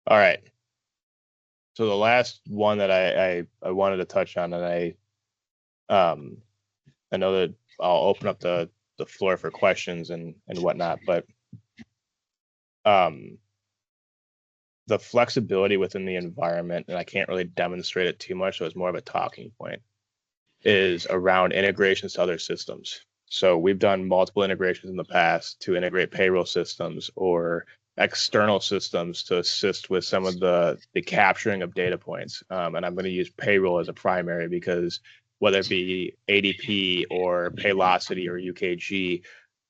All right. So the last one that I wanted to touch on, and I know that I'll open up the floor for questions and whatnot, but the flexibility within the environment, and I can't really demonstrate it too much, so it's more of a talking point, is around integrations to other systems. So we've done multiple integrations in the past to integrate payroll systems or external systems to assist with some of the capturing of data points. And I'm going to use payroll as a primary because whether it be ADP or Paylocity or UKG,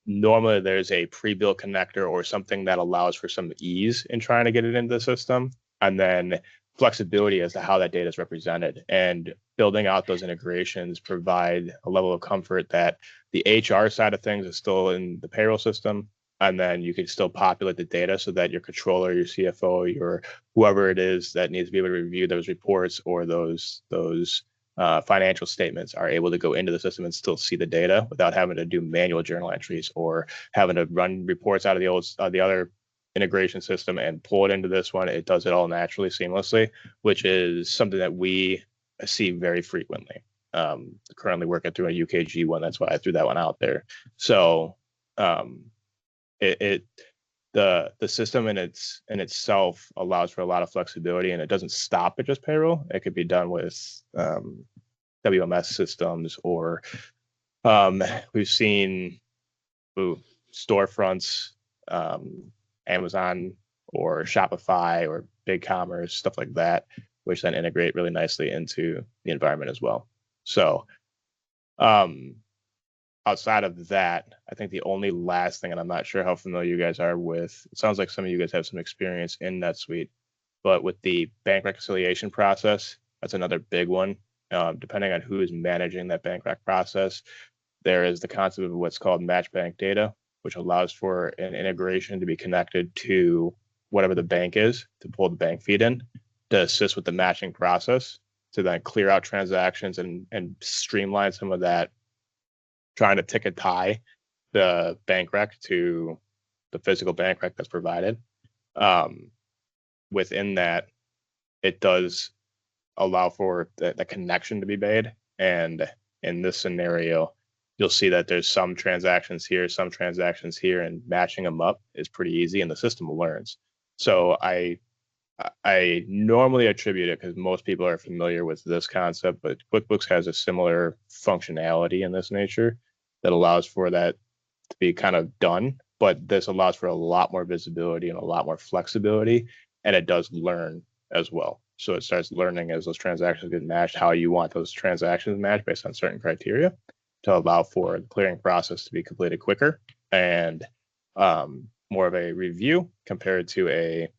normally there's a pre-built connector or something that allows for some ease in trying to get it into the system, and then flexibility as to how that data is represented. And building out those integrations provide a level of comfort that the HR side of things is still in the payroll system, and then you can still populate the data so that your controller, your CFO, your whoever it is that needs to be able to review those reports or those financial statements are able to go into the system and still see the data without having to do manual journal entries or having to run reports out of the other integration system and pull it into this one. It does it all naturally, seamlessly, which is something that we see very frequently. Currently working through a UKG one, that's why I threw that one out there. So the system in itself allows for a lot of flexibility, and it doesn't stop at just payroll. It could be done with WMS systems, or we've seen storefronts, Amazon or Shopify or BigCommerce, stuff like that, which then integrate really nicely into the environment as well. So outside of that, I think the only last thing, and I'm not sure how familiar you guys are with, it sounds like some of you guys have some experience in NetSuite, but with the bank reconciliation process, that's another big one. Depending on who is managing that bank rec process, there is the concept of what's called match bank data, which allows for an integration to be connected to whatever the bank is to pull the bank feed in to assist with the matching process to then clear out transactions and streamline some of that, trying to ticket tie the bank rec to the physical bank rec that's provided. Within that, it does allow for the connection to be made. And in this scenario, you'll see that there's some transactions here, and matching them up is pretty easy, and the system learns. So I normally attribute it because most people are familiar with this concept, but QuickBooks has a similar functionality in this nature that allows for that to be kind of done, but this allows for a lot more visibility and a lot more flexibility, and it does learn as well. So it starts learning as those transactions get matched, how you want those transactions matched based on certain criteria to allow for the clearing process to be completed quicker and more of a review compared to a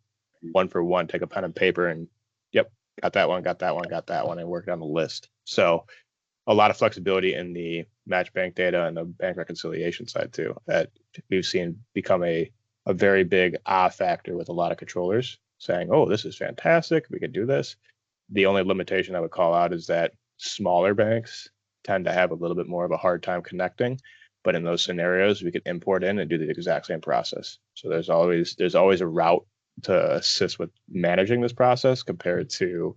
one-for-one, take a pen and paper and, yep, got that one, and work on the list. So a lot of flexibility in the match bank data and the bank reconciliation side too, that we've seen become a very big factor with a lot of controllers saying, oh, this is fantastic, we could do this. The only limitation I would call out is that smaller banks tend to have a little bit more of a hard time connecting, but in those scenarios, we could import in and do the exact same process. So there's always a route to assist with managing this process compared to,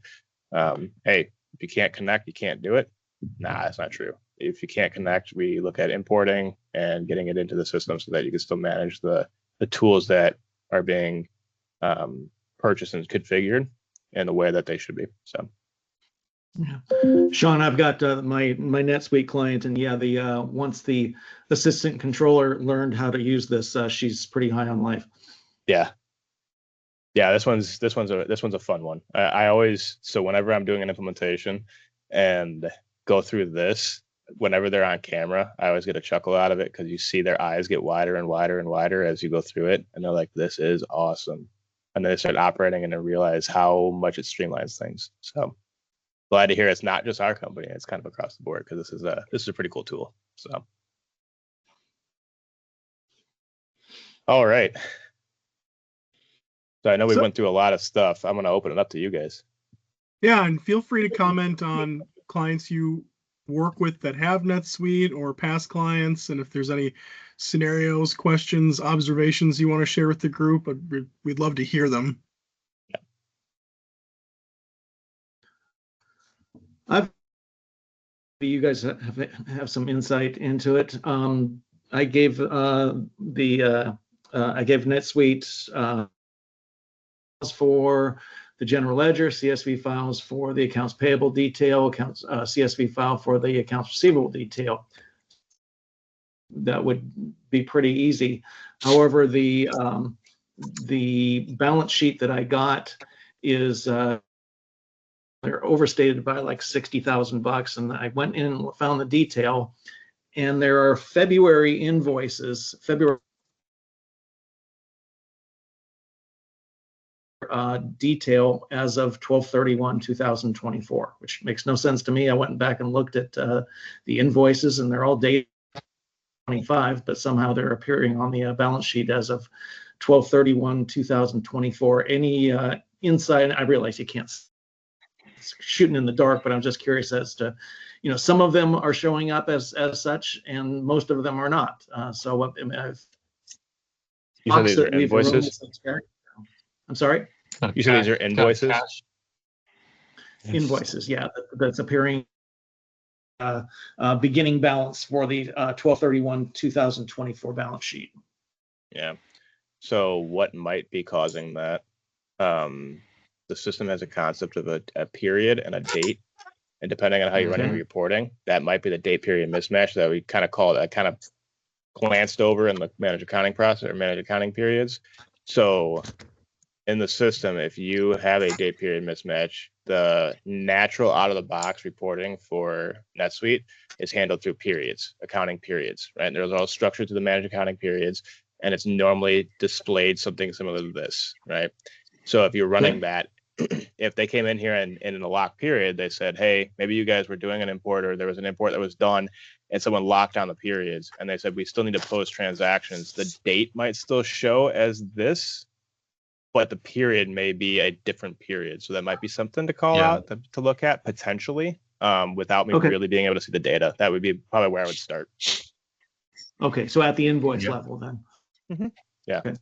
hey, if you can't connect, you can't do it. Nah, that's not true. If you can't connect, we look at importing and getting it into the system so that you can still manage the tools that are being purchased and configured in the way that they should be. So, yeah. Sean, I've got my NetSuite client, and yeah, the once the assistant controller learned how to use this, she's pretty high on life. Yeah, this one's a fun one. I always, so whenever I'm doing an implementation and go through this, whenever they're on camera, I always get a chuckle out of it because you see their eyes get wider and wider and wider as you go through it, and they're like, "This is awesome," and then they start operating and they realize how much it streamlines things. So glad to hear it's not just our company; it's kind of across the board because this is a pretty cool tool. So, all right. So I know we went through a lot of stuff. I'm going to open it up to you guys. Yeah, and feel free to comment on clients you work with that have NetSuite or past clients, and if there's any scenarios, questions, observations you want to share with the group, we'd love to hear them. You guys have some insight into it. I gave NetSuite for the general ledger, CSV files for the accounts payable detail, CSV file for the accounts receivable detail. That would be pretty easy. However, the balance sheet that I got is they're overstated by like $60,000, and I went in and found the detail, and there are February invoices, detail as of 12/31/2024, which makes no sense to me. I went back and looked at the invoices, and they're all dated 25, but somehow they're appearing on the balance sheet as of 12/31/2024. Any insight? I realize you can't shooting in the dark, but I'm just curious as to, some of them are showing up as such, and most of them are not. So what? You said these are invoices? I'm sorry? You said these are invoices? Invoices, yeah. That's appearing beginning balance for the 12/31/2024 balance sheet. Yeah. So what might be causing that? The system has a concept of a period and a date. And depending on how you're running reporting, that might be the date period mismatch that we kind of call it. I kind of glanced over in the managed accounting process or managed accounting periods. So in the system, if you have a date period mismatch, the natural out of the box reporting for NetSuite is handled through periods, accounting periods, right? And they're all structured to the managed accounting periods, and it's normally displayed something similar to this, right? So if you're running that, if they came in here and in a lock period, they said, hey, maybe you guys were doing an import, or there was an import that was done and someone locked down the periods, and they said, we still need to post transactions. The date might still show as this, but the period may be a different period. So that might be something to call out, to look at potentially, without me really being able to see the data. That would be probably where I would start. Okay, so at the invoice level then. Yeah. Okay.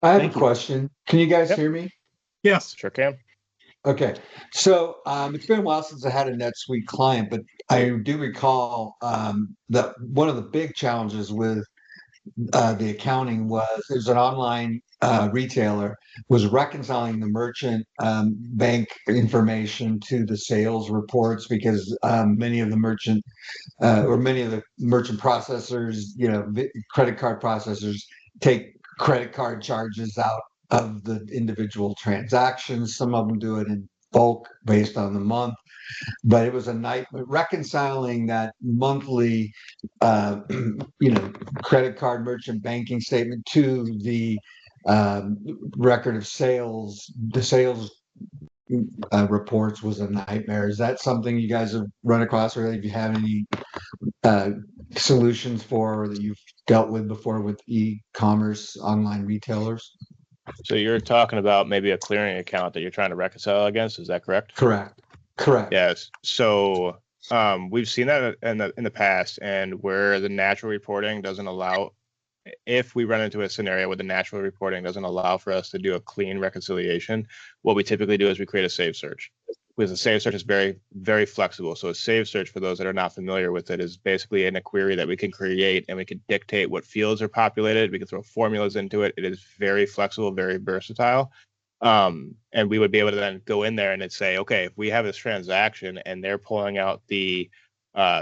I have a question. Can you guys hear me? Yes. Sure can. Okay. So it's been a while since I had a NetSuite client, but I do recall that one of the big challenges with the accounting was there's an online retailer was reconciling the merchant bank information to the sales reports, because many of the merchant processors, credit card processors, take credit card charges out of the individual transactions. Some of them do it in bulk based on the month, but it was a nightmare reconciling that monthly, credit card merchant banking statement to the record of sales. The sales reports was a nightmare. Is that something you guys have run across, or if you have any solutions for that you've dealt with before with e-commerce online retailers? So you're talking about maybe a clearing account that you're trying to reconcile against. Is that correct? Correct. Yes. So we've seen that in the past, and where the natural reporting doesn't allow, if we run into a scenario where the natural reporting doesn't allow for us to do a clean reconciliation, what we typically do is we create a save search. Because a save search is very, very flexible. So a save search, for those that are not familiar with it, is basically in a query that we can create, and we can dictate what fields are populated. We can throw formulas into it. It is very flexible, very versatile. And we would be able to then go in there and it's say, okay, if we have this transaction and they're pulling out the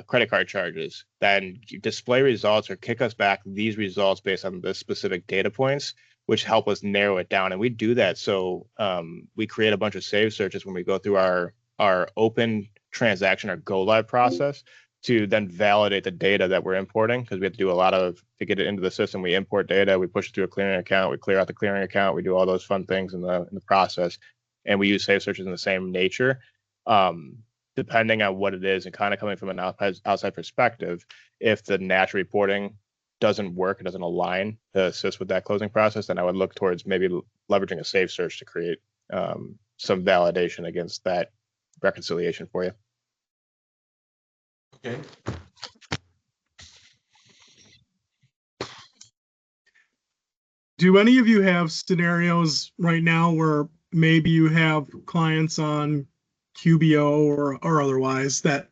credit card charges, then display results or kick us back these results based on the specific data points, which help us narrow it down. And we do that. So we create a bunch of save searches when we go through our open transaction or go live process to then validate the data that we're importing, because we have to do a lot of, to get it into the system, we import data, we push it through a clearing account, we clear out the clearing account, we do all those fun things in the process. And we use save searches in the same nature. Depending on what it is, and kind of coming from an outside perspective, if the natural reporting doesn't work, it doesn't align to assist with that closing process, then I would look towards maybe leveraging a save search to create some validation against that reconciliation for you. Okay. Do any of you have scenarios right now where maybe you have clients on QBO or otherwise, that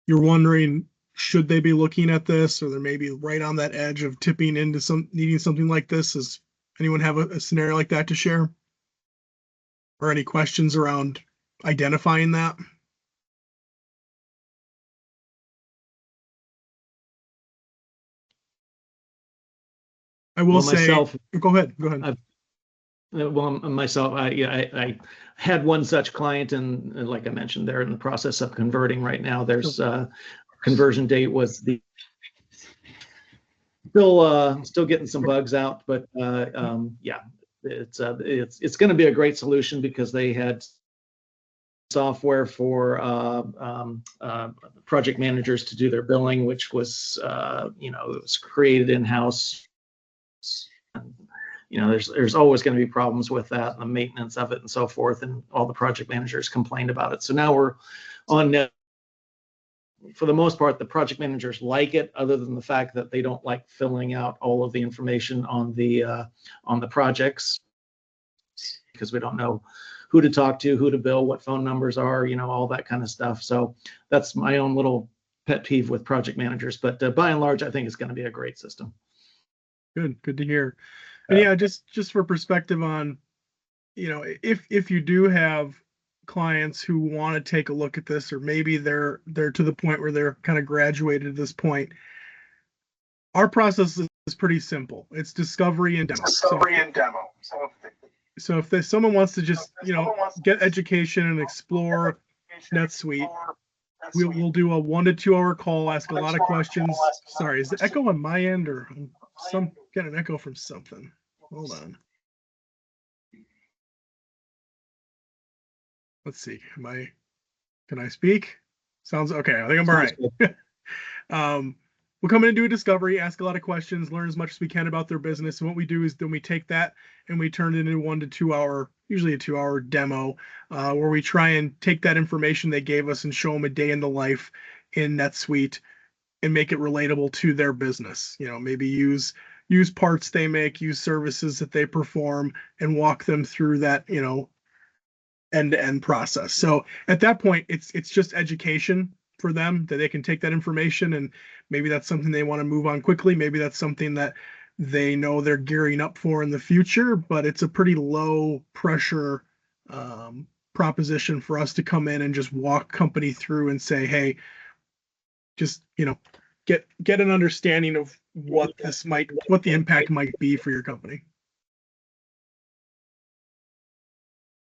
you're wondering, should they be looking at this, or they're maybe right on that edge of tipping into needing something like this? Does anyone have a scenario like that to share? Or any questions around identifying that? I will say, myself, go ahead. Myself, I had one such client, and like I mentioned, they're in the process of converting right now. There's conversion date was still getting some bugs out, but yeah, it's going to be a great solution because they had software for project managers to do their billing, which was it was created in-house. There's always going to be problems with that and the maintenance of it and so forth, and all the project managers complained about it. So now we're on for the most part, the project managers like it, other than the fact that they don't like filling out all of the information on the projects, because we don't know who to talk to, who to bill, what phone numbers are, all that kind of stuff. So that's my own little pet peeve with project managers. But by and large, I think it's going to be a great system. Good to hear. And yeah, just for perspective on, if you do have clients who want to take a look at this, or maybe they're to the point where they're kind of graduated at this point, our process is pretty simple. It's discovery and demo. So if someone wants to just get education and explore NetSuite, we'll do a 1 to 2 hour call, ask a lot of questions. Sorry, is the echo on my end, or get an echo from something? Hold on. Let's see. Can I speak? Sounds okay. I think I'm all right. We'll come in and do a discovery, ask a lot of questions, learn as much as we can about their business. And what we do is then we take that and we turn it into 1 to 2 hour, usually a 2 hour demo, where we try and take that information they gave us and show them a day in the life in NetSuite and make it relatable to their business. Maybe use parts they make, use services that they perform, and walk them through that, end-to-end process. So at that point, it's just education for them, that they can take that information, and maybe that's something they want to move on quickly. Maybe that's something that they know they're gearing up for in the future, but it's a pretty low pressure proposition for us to come in and just walk company through and say, hey, just, get an understanding of what the impact might be for your company.